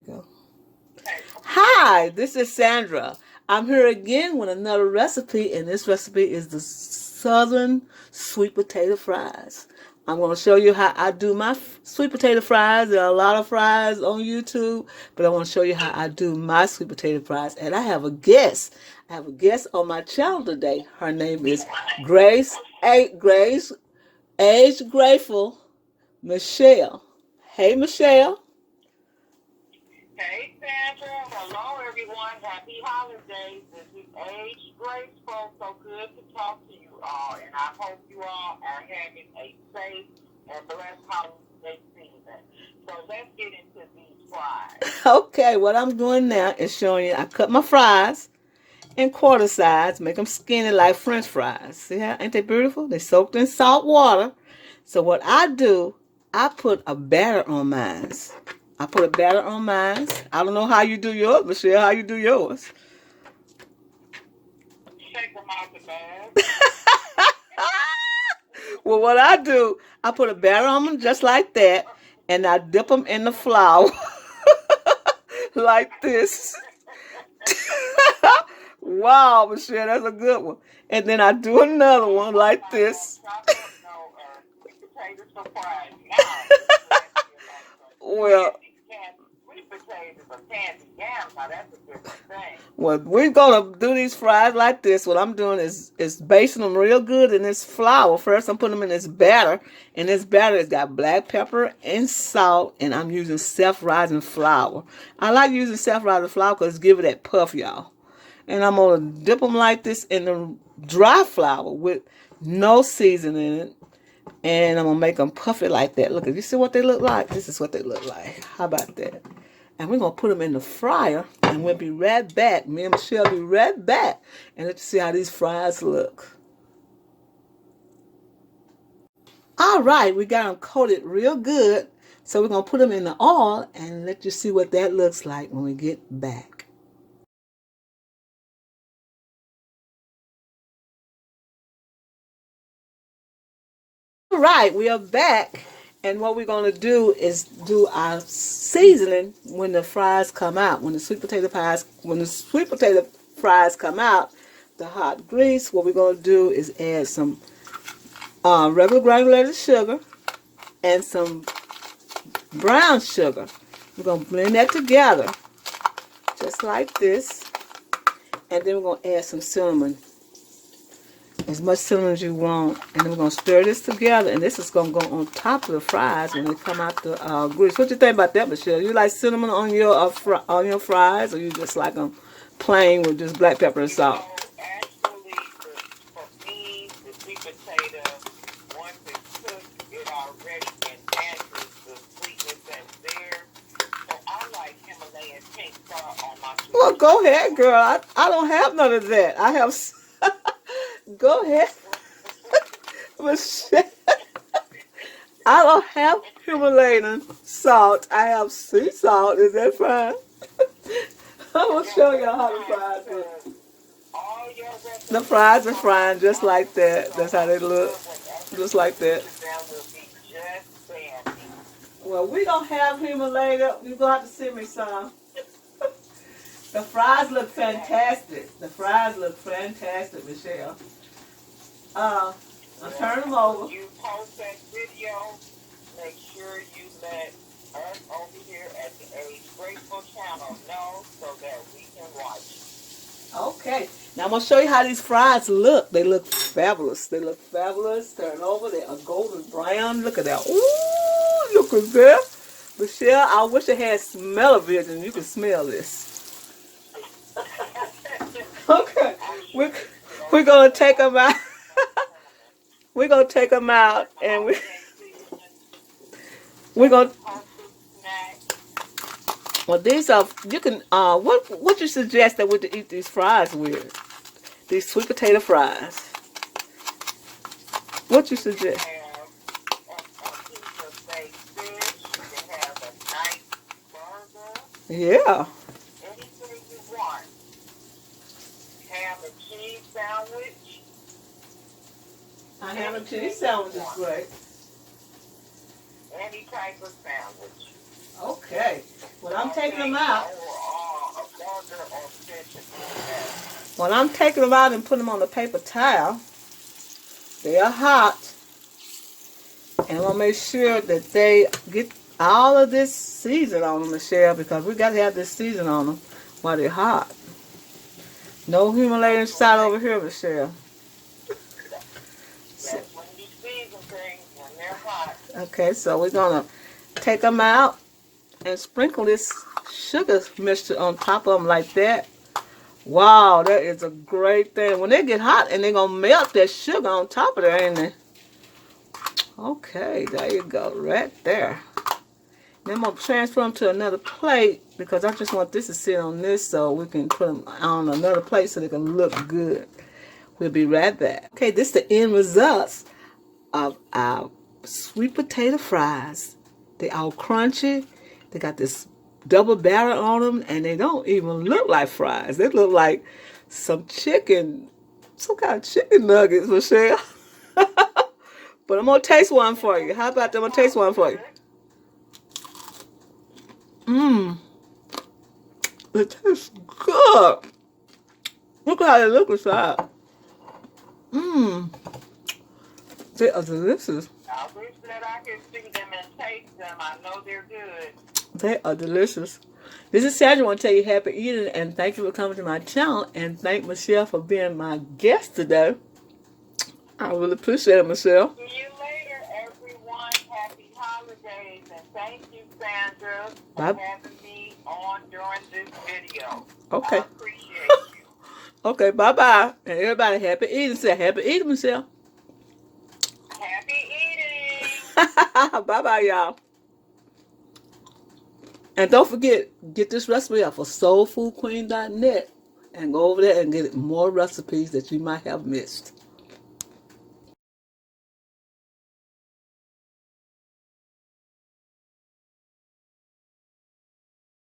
Go. Hi, this is Sandra. I'm here again with another recipe, and this recipe is the Southern sweet potato fries. I'm going to show you how I do my sweet potato fries. There are a lot of fries on YouTube, but I want to show you how I do my sweet potato fries. And I have a guest. I have a guest on my channel today. Her name is Grace, Age Grateful Michelle. Hey, Michelle. Hey, Sandra. Hello, everyone. Happy holidays. This is Age Graceful. So good to talk to you all. And I hope you all are having a safe and blessed holiday season. So let's get into these fries. Okay, what I'm doing now is showing you I cut my fries in quarter size, make them skinny like French fries. See how, ain't they beautiful? They soaked in salt water. So what I do, I put a batter on mine. I put a batter on mine. I don't know how you do yours, Michelle, how you do yours. Shake them out the bag. Well, what I do, I put a batter on them just like that, and I dip them in the flour like this. Wow, Michelle, that's a good one. And then I do another one like this. Sweet potatoes for fries. Now, Well, sweet potatoes or candy yams. Now, that's a different thing. well, we're gonna do these fries like this. What I'm doing is basting them real good in this flour. First, I'm putting them in this batter, and this batter has got black pepper and salt, and I'm using self-rising flour. I like using self-rising flour because it gives it that puff, y'all. And I'm gonna dip them like this in the dry flour with no seasoning in it, and I'm gonna make them puffy like that. Look, you see what they look like? This is what they look like. How about that? And we're gonna put them in the fryer, and we'll be right back. Me and Michelle will be right back, and let's see how these fries look. All right, we got them coated real good, so we're gonna put them in the oil and let you see what that looks like when we get back. All right, we are back, and what we're going to do is do our seasoning when the fries come out. When the sweet potato fries come out, the hot grease. What we're going to do is add some regular granulated sugar and some brown sugar. We're going to blend that together, just like this, and then we're going to add some cinnamon. As much cinnamon as you want, and then we're gonna stir this together, and this is gonna go on top of the fries when they come out the grease. What you think about that, Michelle? You like cinnamon on your fries, or you just like them plain with just black pepper and salt? Actually, for me, the sweet potato, once it's cooked, it already enhances the sweetness that's there. So I like Himalayan pink salt on my sweet Well, go potato. ahead, girl. I don't have none of that. I have. Go ahead, Michelle. I don't have Himalayan salt. I have sea salt. Is that fine? I'm gonna show y'all how the fries look. The fries are frying just like that. That's how they look. Just like that. Well, we don't have Himalayan. You're going to have to send me some. The fries look fantastic. The fries look fantastic, Michelle. I'll turn them over. You post that video, make sure you let us over here at the Age Grateful channel know so that we can watch. Okay. Now I'm going to show you how these fries look. They look fabulous. They look fabulous. Turn over. They are golden brown. Look at that. Ooh, look at that. Michelle, I wish it had smell-o-vision. You can smell this. Okay. We're going to take them out. We're going to take them out, and we're going to... Well, these are, you can, what you suggest that we to eat these fries with? These sweet potato fries. What you suggest? Yeah. Anything you want. Ham and cheese sandwich. A ham and cheese sandwich is great. Any type of sandwich. Okay. When I'm taking them out, when I'm taking them out and putting them on the paper towel, they are hot. And I'm going to make sure that they get all of this season on them, Michelle, because we got to have this season on them while they're hot. No humiliating shot over here, Michelle. That's when you season things when they're hot. Okay, so we're going to take them out and sprinkle this sugar mixture on top of them like that. Wow, that is a great thing. When they get hot and they're going to melt that sugar on top of there, ain't they? Okay, there you go, right there. Then I'm going to transfer them to another plate because I just want this to sit on this so we can put them on another plate so they can look good. We'll be right back. Okay, this is the end results of our sweet potato fries. They all crunchy. They got this double batter on them, and they don't even look like fries. They look like some chicken, some kind of chicken nuggets, Michelle. But I'm going to taste one for you. How about that? I'm going to taste one for you. Mmm. It tastes good. Look how they look inside. Mmm. They are delicious. I wish that I could see them and taste them. I know they're good. They are delicious. This is Sandra. I want to tell you happy eating and thank you for coming to my channel and thank Michelle for being my guest today. I really appreciate it, Michelle. See you later, everyone. Happy holidays and thank you, Sandra, for having me on during this video. Okay. I appreciate you. Okay, bye-bye. And everybody happy eating. Say happy eating, Michelle. Happy eating. Bye-bye, y'all. And don't forget, get this recipe off of soulfoodqueen.net and go over there and get more recipes that you might have missed.